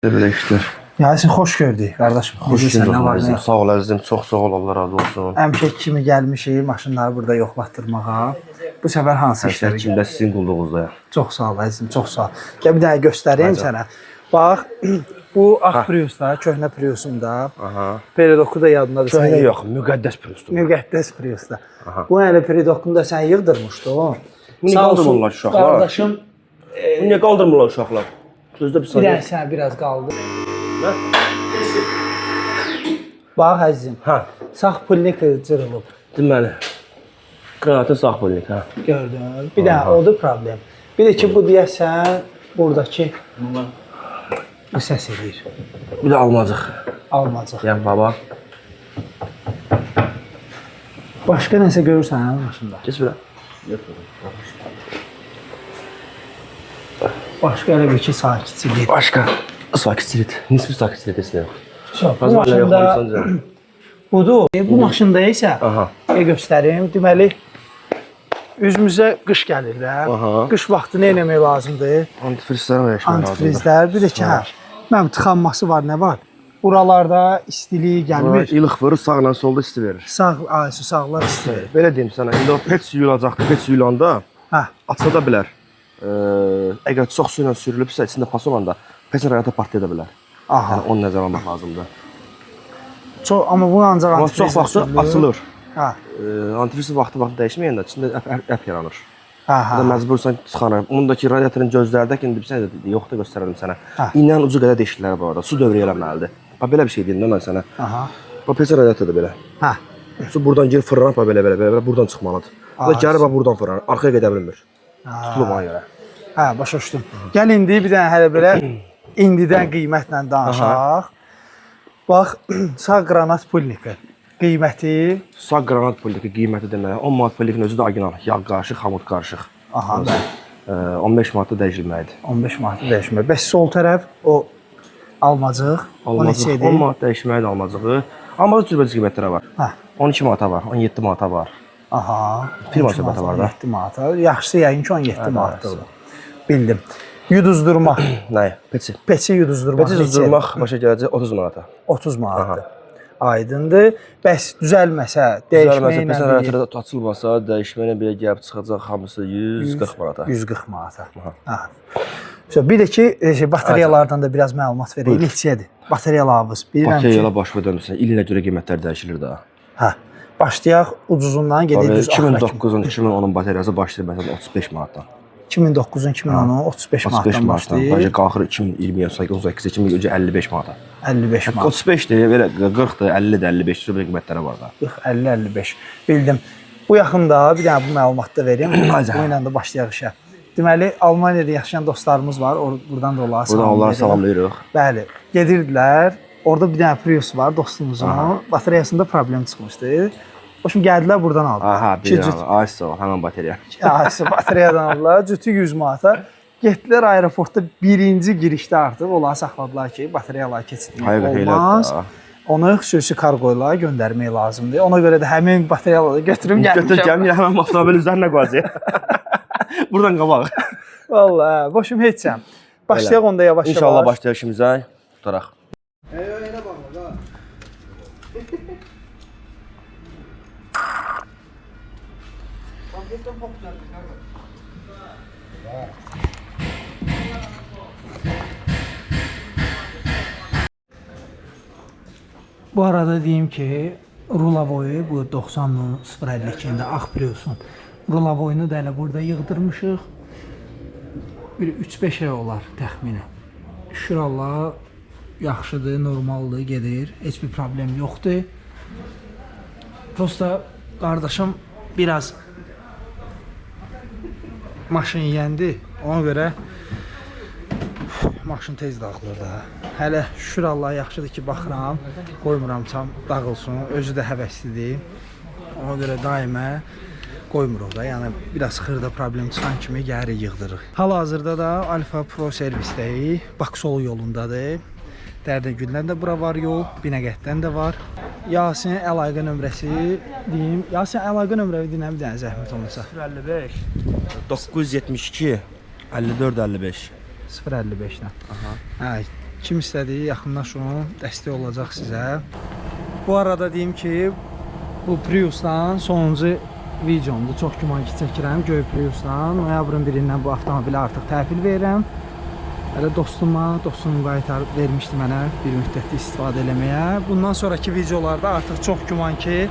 Böyle işler. Yasin xoş gördük qardaşım. Hoş Necəsən, geldin nə var, nə azizim. yox? Sağ ol azizim. Çok sağ ol. Allah razı olsun. Həmişə kimi gəlmişik maşınları burada yoxlatdırmağa. Bu səfər hansı Her şey işlərə kimdə sizin qulluğunuzda ya. Çox sağ ol əzizim, çox sağ ol. Gəl bir dənə göstəreyim sənə. Bax, bu Ağ Prius'da, köhnə Prius'umda. Aha. Peridoku da yadındadır. Köhnə yox, müqəddəs pürüstü. Müqəddəs Prius'da. Bu hələ Peridokunu da sən yığdırmışdın. Niyə qaldırmırlar uşaqlar? Qardaşım, Bu niyə qaldırmırlar uşaqlar? Gözdə bir bir saniyə. dənə sənə biraz qaldı. Bax əzizim, Ha, sağ pulnik cırılıb. deməli. Qanatın sağ bölük, ha. Gördün. Bir dənə odur problem. Bir də ki bu deyəsən buradakı bu səs edir. Bir də almacıq. Almacıq. Yəni baba. Başqa nəsə görürsən hə maşında? Keç belə. Başqa elə bir ki sakitçilik. Başqa. Sakitçilik. Nisbi sakitçilik istəyirəm. Bu maşında budur. Bu maşında isə Aha. göstərim. Deməli üzümüzə qış gəlir də. Aha. Qış vaxtı nə etmək lazımdır? Antifrizlər var yaşamaq lazımdır. Antifrizlər, bir də ki hə. Mənim tıxanması var, nə var? Buralarda istiliyi gəlmir. İlıq vurur, sağla solda isti verir. Sağlar isti verir. Belə deyim sənə, indi o pet yuyulacaqdı, pet yuyulanda Hə. açıla da bilər. Əgər çox su ilə sürülübsə, içində pas olanda pesin rayata partlaya da bilər. Aha. Yəni onu nəzərə almaq lazımdır. Amma bu ancaq Amma antifriz çox vaxtı açılır. Hə. Antifriz vaxtı dəyişməyəndə içində əp yaranır. Hə, Da məcbursan çıxarır. Ondakı radiatorun gözlərdəki indi bilsən də yoxda göstərərəm sənə. Hə. İynənin ucu qədər deşiklər var orada. Su dövrə eləməlidir. Bax belə bir şey deyim də mən sənə. Aha. Bax pesin radiatordur belə. Hə. Su buradan girib fırlanır, bax belə buradan çıxmalıdır. Və gəlir bax buradan fırlanır. Arxaya gedə bilmir. Tutulub ona görə. Hə, başa düşdüm. Gəl indi bir dənə hələ belə indidən qiymətlə danışaq. Bax, sağ qranat pulniki. Qiyməti Sağ qranat pulniki qiyməti demək, 10 manat pulnikin özü də orijinal. Yağ qarışıq, xamut qarışıq. aha, bəli. 15 manatda dəyişilməlidir. 15 manat dəyişmir. Bəs sol tərəf o almacıq, o neçə 10 idi? manat dəyişməlidir almacığı. Almacıq cürbəcə qiymətləri var. Hə. 12 manata var, 17 manata var. Aha. Firma söhbəti var da. 17 manata. Yaxşısı yəqin ki 17 manatdır. Bildim. Yuduzdurma. Nə? Peçi. Peçi yuduzdurma. Peçi yuduzdurmaq başa gələcək 30 manata. 30 manatdır. Aydındır. Bəs düzəlməsə, dəyişməklə Peçi radiatorda açılmasa, dəyişməklə belə gəlib çıxacaq hamısı 140 manata. 140 manata. Hə. Bir də ki, batareyalardan da biraz məlumat verək. Neçədir? Batareyalarımız bilirəm ki. Batareyalar başqa dönmüsən. İl ilə görə qiymətlər dəyişilir də. Hə. Başlayaq ucuzundan gedək düz axıra. 2009-un 2010-un bateriyası başlayır məsələn 35 manatdan. 2009-un 2010-un 35 manatdan başlayır. Başa qalxır 2020-yə 18-ə kimi 55 manata. 55 manat. 35-dir, belə 40-dır, 50-dir, 55 sürü qiymətləri var da. 40, 50, 55. Bildim. Bu yaxında bir dənə bu məlumatı da verim. Bu ilə də başlayaq işə. Deməli, Almaniyada yaşayan dostlarımız var. Buradan da onlara Buradan onlara salamlayırıq. Bəli. Gedirdilər. Orada bir dənə Prius var dostumuzun. Bateriyasında problem çıxmışdı. O şimdi gəldilər buradan aldılar. Aha, bilirəm. Ay sağ ol, həmin bateriya. Bateriyadan aldılar. Cütü 100 manata. Getdilər aeroportda birinci girişdə artıq onları saxladılar ki, batareyalar keçirmək olmaz. Onu xüsusi kargoyla göndərmək lazımdır. Ona görə də həmin batareyaları götürüm gəlmişəm. Götür gəlmir, həmin avtomobil üzərinə qoyacaq. Buradan qabaq. Vallahi, boşum heçəm. Başlayaq onda yavaş-yavaş. İnşallah başlayaq işimizə. Tutaraq. Elə baxma da. Bu arada deyim ki, rulavoyu bu 90.052-də Ağ Prius'un rulavoyunu da elə burada yığdırmışıq. Bir 3-5 ay olar təxminən. Şükür Allah, yaxşıdır, normaldır, gedir. Heç bir problem yoxdur. Prosta qardaşım biraz maşın yiyəndi. Ona görə maşın tez dağılır da. Hələ şükür Allah yaxşıdır ki, baxıram, qoymuram tam dağılsın. Özü də həvəslidir. Ona görə daimə qoymuruq da. Yəni biraz xırda problem çıxan kimi gəri yığdırıq. Hal-hazırda da Alfa Pro servisdəyik. Baksol yolundadır. Dərdəgüldən də bura var yol, Binəqətdən də var. Yasin əlaqə nömrəsi deyim. Yasin əlaqə nömrəvi deyəm bir dənə zəhmət olmasa. 055 972 54 55 055-dən. Aha. Hə, Kim istədiyi yaxınlaşın, dəstək olacaq sizə. Bu arada deyim ki, bu Prius'dan sonuncu videomdur. Çox güman ki çəkirəm Göy Prius'dan. Noyabrın 1-dən bu avtomobili artıq təhvil verirəm. Hələ dostum qaytarıb vermişdi mənə bir müddətli istifadə eləməyə. Bundan sonraki videolarda artıq çox güman ki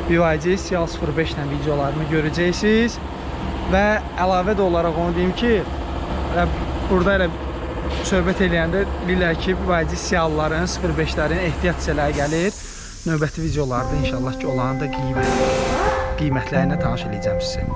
BYD Seal 05 ilə videolarını görəcəksiniz. Və əlavə də olaraq onu deyim ki, burada elə söhbət eləyəndə bilirlər ki, BYD Seal'ların, 05'lərin ehtiyat hissələri gəlir. Növbəti videolarda inşallah ki, olanı da qiymətlərinə tanış edəcəm sizə.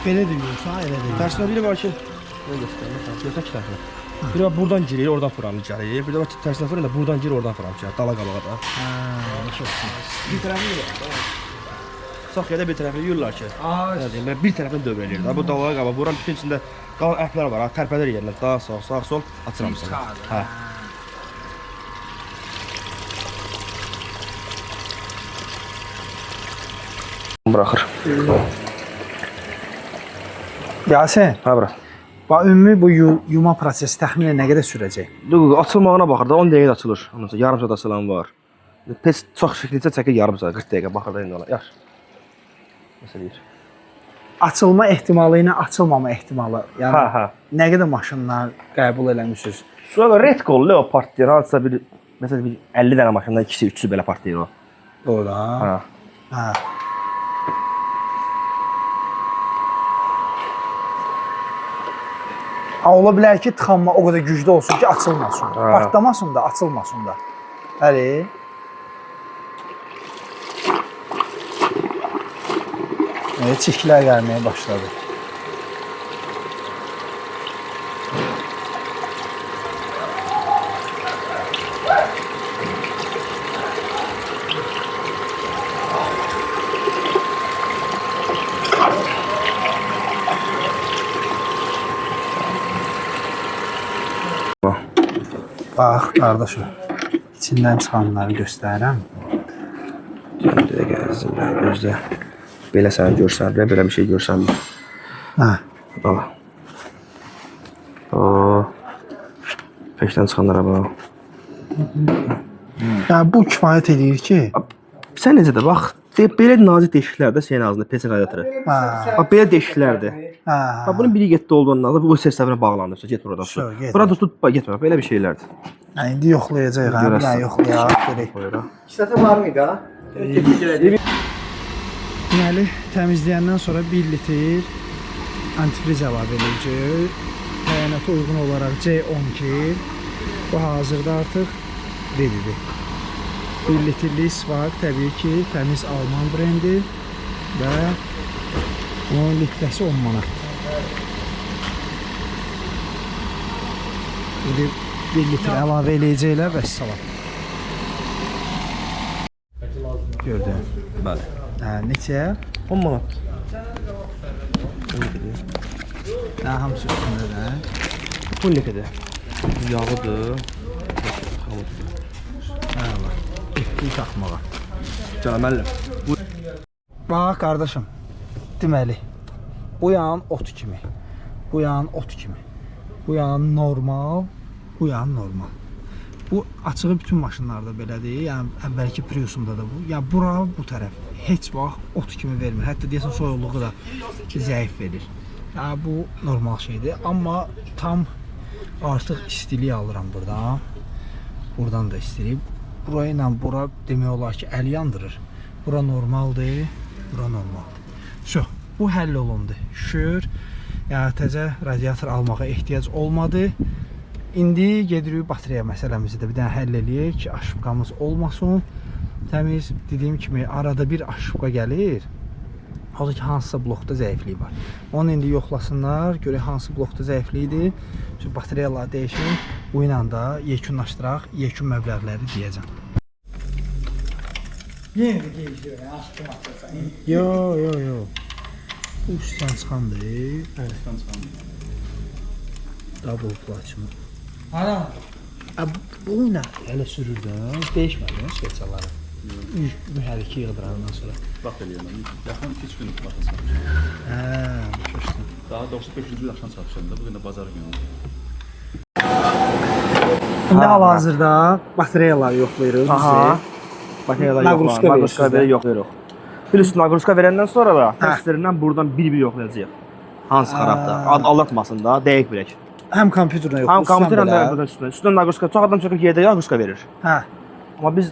Belə deyiyorsa, elə deyir. Tersine biri var ki, ne göstereyim mesela, göster ki tersine. Biri var buradan girir, oradan fırlanı gəlir. Bir de var ki tersine fırlanı da buradan girir, oradan fırlanı gəlir. Dala qabağa da. Çok güzel. Bir tərəfini de sağ ya da bir tərəfini yürürlər ki. Bir tərəfini dövrələyir. Bu dalağa qabağa, buranın bütün içində qalan əhlər var. Tərpədir yerinə, daha sağ, sol açıram sana. Hə. Bırakır. Yasin, Ha bura. ümumi bu yuma prosesi təxminən nə qədər sürəcək? Açılmağına baxır da 10 dəqiqə açılır. Ondan sonra yarım saat açılan var. Pes çox şəkildə çəkir yarım saat, 40 dəqiqə baxır da indi ona. Yaxşı. Məsələ deyir. Açılma ehtimalı ilə açılmama ehtimalı. Yəni Hə. nə qədər maşınlar qəbul eləmisiniz? Sonra red call o partlayır. Hardasa bir məsələn bir 50 dənə maşından ikisi, üçü belə partlayır o. Doğru. Hə. Hə. Ola bilər ki, tıxanma o qədər güclü olsun ki, açılmasın. Partlamasın da, açılmasın da. Bəli. Çirklər gəlməyə başladı. Bax, qardaşım, içindən çıxanları göstərirəm. Gözlə gəlsin, gözlə. Belə səni görsən, belə bir şey görsən. Hə. Bala. Peşdən çıxanlara bax. Yəni, bu kifayət edir ki... Sən necə də, bax, belə nazik deşiklərdə senin ağzında pesin radiatoru. Bax, belə deşiklərdir. Bax, bunun biri getdi olduğundan da bu ses səvirinə bağlandı. Get buradan su. Buradan tut, getmə, belə bir şeylərdir. Yəni, indi yoxlayacaq, yəni yoxlayaq, gerək. İstəsə var mıydı, ha? Deməli, təmizləyəndən sonra 1 litr antifriz əlavə edəcək. Təyinata uyğun olaraq C12. Bu hazırda artıq readydir. 1 litrlik Spark təbii ki, təmiz Alman brendi və onun litrəsi 10 manat. 1 litr əlavə eləyəcəklər və salam. Gördüm. Bəli. Neçəyə? 10 manat. Hamısı üstündə də. Bu nə qədər? Yağıdır. Getdik taxmağa. Canım müəllim. Bax qardaşım. Deməli, bu yan ot kimi. Bu yan ot kimi. Bu yan normal, bu yan normal. Bu açığı bütün maşınlarda belədir. Yəni əvvəlki Prius'umda da bu. Yəni bura, bu tərəf heç vaxt ot kimi vermir. Hətta deyəsən soyuqluğu da zəif verir. Yəni bu normal şeydir. Amma tam artıq istilik alıram buradan. Buradan da istilik. burayı ilə bura demək olar ki, əl yandırır. Bura normaldır, bura normal. Bu həll olundu. Şükür, yəni təzə radiator almağa ehtiyac olmadı. İndi gedirik batareya məsələmizi də bir dənə həll eləyək ki, aşıbqamız olmasın. Təmiz, dediyim kimi arada bir aşıbqa gəlir. Halbuki ki, hansısa blokda zəiflik var. Onu indi yoxlasınlar, görək hansı blokda zəiflikdir. Çünki batareyaları dəyişin, bu ilə də yekunlaşdıraq, yekun məbləğləri deyəcəm. Yenə də geyişdir, aşkım atırsan. Yo. Bu üstdən çıxandır. Üstdən çıxandır. Double clutch-mı? Ana. Bu ilə hələ sürür də, dəyişmədi spesialları. Mühərriki yığdırandan sonra. Bax eləyəm. Yaxın 2-3 gün baxasın. Başa Daha 95-ci gün axşam çalışanda, bu gün də bazar günüdür. İndi hal-hazırda batareyaları yoxlayırıq. Batareyalar Naqruska yoxlayırıq. Plus naqruska verəndən sonra da təsvirindən buradan bir-bir yoxlayacağıq. Hansı xarabdır? Aldatmasın da, dəqiq bilək. Həm kompüterlə Həm yoxlayırıq. kompüterlə də buradan üstünə. Üstünə naqruska, çox adam çəkib yerdə naqruska verir. Hə. Amma biz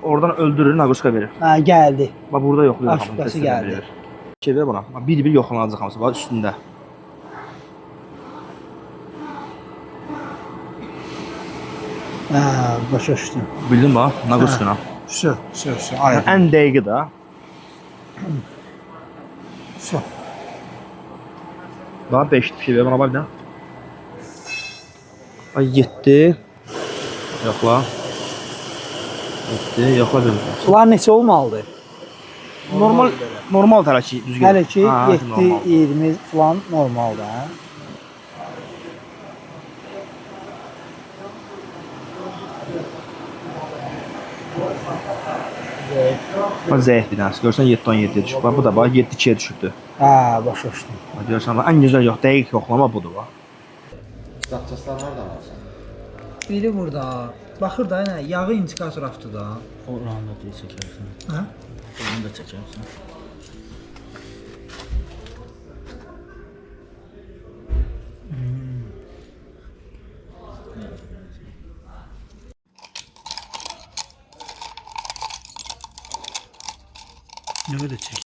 oradan öldürür, naqruska verir. Hə, gəldi. Bax burada yoxlayırıq. Aşıbqası gəldi. Şey ver buna. Bir-bir yoxlanacaq hamısı. Bax üstündə. Başa düşdüm. Bildin bax, naqruskana. Şu. Aydın. Ən dəqiqi də. Şu. Daha 5 bir şey ver bana bax bir də. Ay 7. Yoxla. 7, yoxla bir. Bunlar neçə olmalıdır? Normal tərəki düzgün. Hələ ki 7-20 falan normaldır, hə? Bax zəif bir dənəsi. Görsən 7-17-yə düşüb. Bax bu da bax 7-2-yə düşübdür. Hə, başa düşdüm. Bax görsən bax ən gözəl yox, dəqiq yoxlama budur bax. Zapçaslar hardan alsan? Biri burada. Baxır da, nə, yağı indikator aftur da. Oranı da çəkərsən. Hə? Onu da çəkərsən. Nə qədər çək?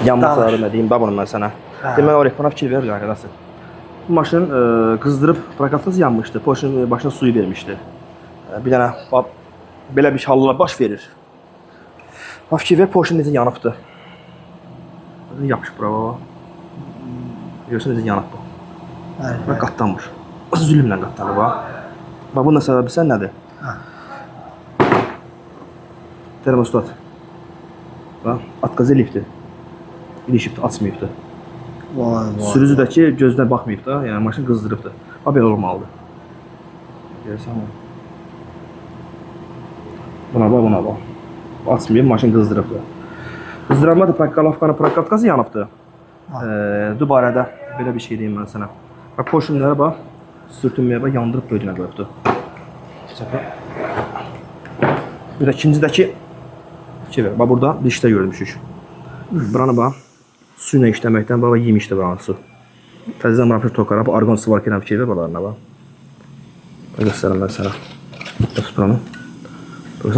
Yanmaqları nə deyim, bax bunu mən sənə. Demək o reklama fikir verir arkadaşlar. Bu maşın qızdırıb prokatınız yanmışdı. Porsche başına suyu vermişdi. Bir dənə bax belə bir hallar baş verir. Bax fikir ver, Porsche necə yanıbdı. Yapışıb bura bax. Görürsən necə yanıb bu. Bax qatlanmış. Zülmlə qatlanır bax. Bax bunun səbəbi sən nədir? Termostat. Bax, atqaz eləyibdir. İlişibdir, açmayıbdır. Vay. Sürücüdəki gözdən baxmayıb da, yəni maşın qızdırıbdır. Bax belə olmalıdır. Görürsən mi? Buna bax. Açmayıb, maşın qızdırıbdır. Qızdıranma da prokatqası yanıbdır. Dubarədə belə bir şey deyim mən sənə. Bax, Porsche'lərə bax, sürtünməyə bax, yandırıb böydünə qoyubdur. Bir də ikincidəki bax, burada bir işdə görmüşük. Buranı bax, su ilə işləməkdən bax, yemişdi buranı su. Təzədən buna bir tokara, bax, argon sıvarkı ilə bir şey ver buralarına bax. Göstərəm mən sənə. Bax, buranı.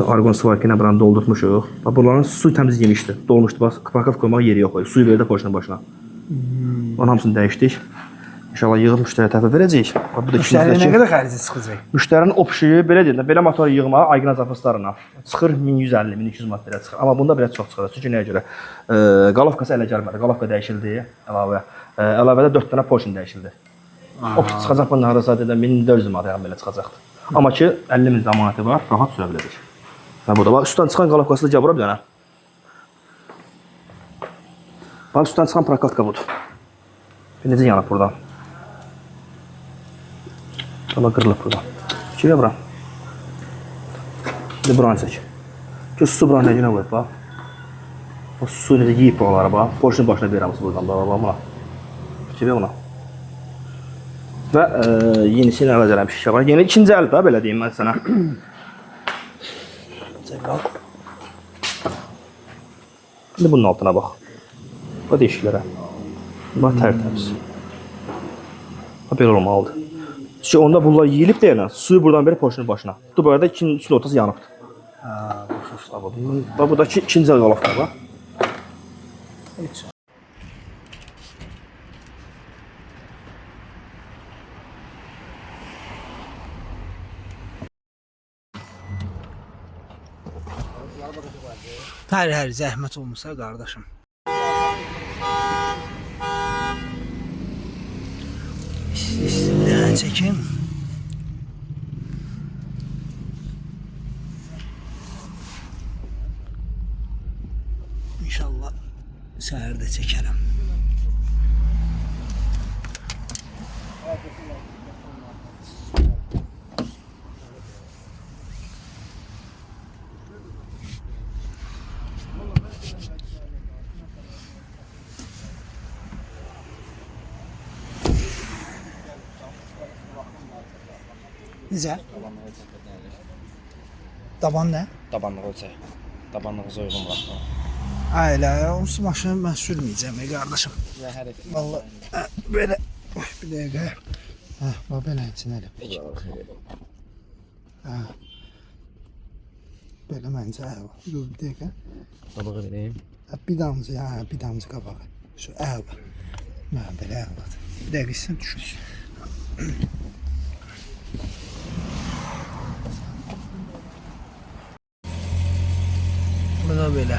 Argon sıvarkı ilə buranı doldurmuşuq. Bax, buraların su təmiz yemişdi, dolmuşdu. Bax, prakat qoymağa yeri yox. Suyu verdi Porsche'nin başına. Onun hamısını dəyişdik. İnşallah yığıb müştəriyə təhvil verəcəyik. Müştəriyə nə qədər xərci çıxacaq? Müştərinin opşiyi belə deyil, belə motor yığma ayqına zapaslarına çıxır 1150, 1200 manat belə çıxır. Amma bunda belə çox çıxır. Çünki nəyə görə? Qalovkası ələ gəlmədi. Qalovka dəyişildi əlavə. Əlavədə 4 dənə Porsche dəyişildi. Optik çıxacaq bunun hardasa dedən 1400 manat belə çıxacaqdı. Amma ki 50 min zamanəti var, rahat sürə bilərik. Və burada bax üstdən çıxan qalovkası da bura bir dənə. Bax üstdən çıxan prokatka budur. Necə yanıb buradan? Ama qırılıb burada. Çevir bura. Bir buranı çək. Göz su buranı necə qoyub bax. O su necə yiyib buraları bax. Porsche'nin başına verirəm buradan bax buna. Çevir buna. Və yenisini ələcələm şişə var. Yeni ikinci əl də belə deyim mən sənə. Çək al. İndi bunun altına bax. Bu deşiklərə. Bax tərtəmiz. Bax belə olmalıdır. Onda bunlar yeyilib də yəni suyu buradan beri porşunun başına. Bu arada ikinci ortası yanıbdı. Ha, başa düşdüm. Bax bu da ikinci qalıqdır bax. Heç. Hər zəhmət olmasa qardaşım. İstimdən çəkim. İnşallah səhər də çəkərəm. Necə? Daban nə? Tabanlığı ölçək. Tabanlığınıza uyğun buraxın. Ailə, onsuz maşını mən sürməyəcəm qardaşım. Vallahi belə bir dəqiqə. Bax belə üçün elə. Belə məncə bir dəqiqə. Qabağa vereyim. Bir damcı qabağa. Şu əla. Mən belə əladır. Bir dəqiqə sən düşün. Bu da belə.